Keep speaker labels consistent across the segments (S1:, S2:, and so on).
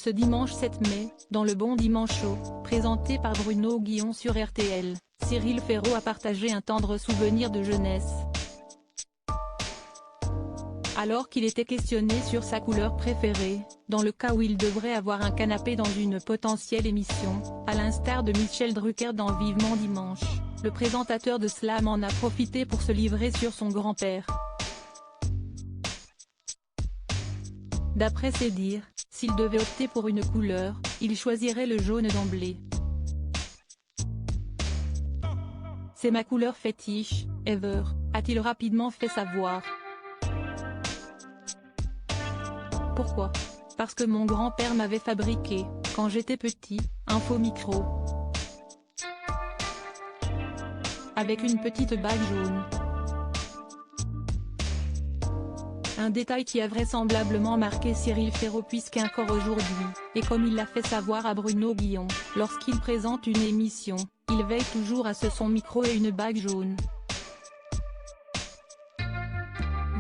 S1: Ce dimanche 7 mai, dans le Bon Dimanche Show, présenté par Bruno Guillon sur RTL, Cyril Ferraud a partagé un tendre souvenir de jeunesse. Alors qu'il était questionné sur sa couleur préférée, dans le cas où il devrait avoir un canapé dans une potentielle émission, à l'instar de Michel Drucker dans Vivement Dimanche, le présentateur de Slam en a profité pour se livrer sur son grand-père. D'après ses dires, s'il devait opter pour une couleur, il choisirait le jaune d'emblée. C'est ma couleur fétiche, ever, a-t-il rapidement fait savoir. Pourquoi? Parce que mon grand-père m'avait fabriqué, quand j'étais petit, un faux micro. Avec une petite bague jaune. Un détail qui a vraisemblablement marqué Cyril Ferraud puisqu'encore aujourd'hui, et comme il l'a fait savoir à Bruno Guillon, lorsqu'il présente une émission, il veille toujours à son micro et une bague jaune.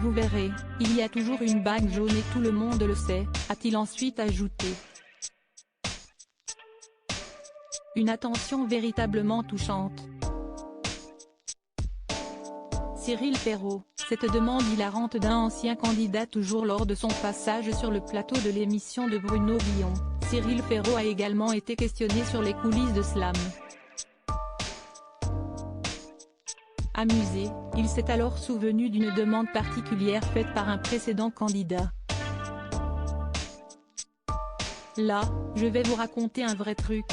S1: Vous verrez, il y a toujours une bague jaune et tout le monde le sait, a-t-il ensuite ajouté. Une attention véritablement touchante. Cyril Ferraud, cette demande hilarante d'un ancien candidat toujours lors de son passage sur le plateau de l'émission de Bruno Guillon, Cyril Ferraud a également été questionné sur les coulisses de Slam. Amusé, il s'est alors souvenu d'une demande particulière faite par un précédent candidat. Là, je vais vous raconter un vrai truc.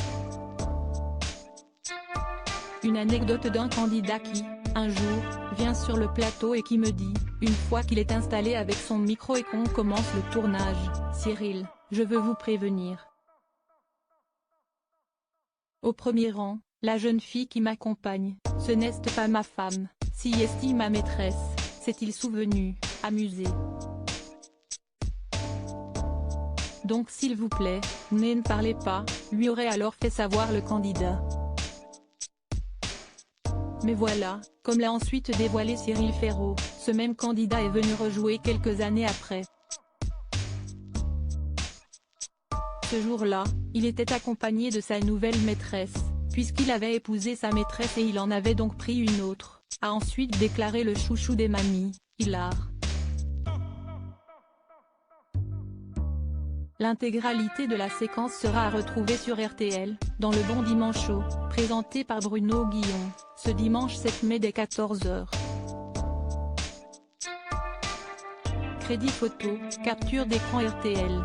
S1: Une anecdote d'un candidat qui, un jour, vient sur le plateau et qui me dit, une fois qu'il est installé avec son micro et qu'on commence le tournage, Cyril, je veux vous prévenir. Au premier rang, la jeune fille qui m'accompagne, ce n'est pas ma femme, si est ma maîtresse, s'est-il souvenu, amusé. Donc s'il vous plaît, ne parlez pas, lui aurait alors fait savoir le candidat. Mais voilà, comme l'a ensuite dévoilé Cyril Ferraud, ce même candidat est venu rejouer quelques années après. Ce jour-là, il était accompagné de sa nouvelle maîtresse, puisqu'il avait épousé sa maîtresse et il en avait donc pris une autre, a ensuite déclaré le chouchou des mamies, hilar. L'intégralité de la séquence sera à retrouver sur RTL, dans le Bon Dimanche Show, présenté par Bruno Guillon, ce dimanche 7 mai dès 14 h. Crédit photo, capture d'écran RTL.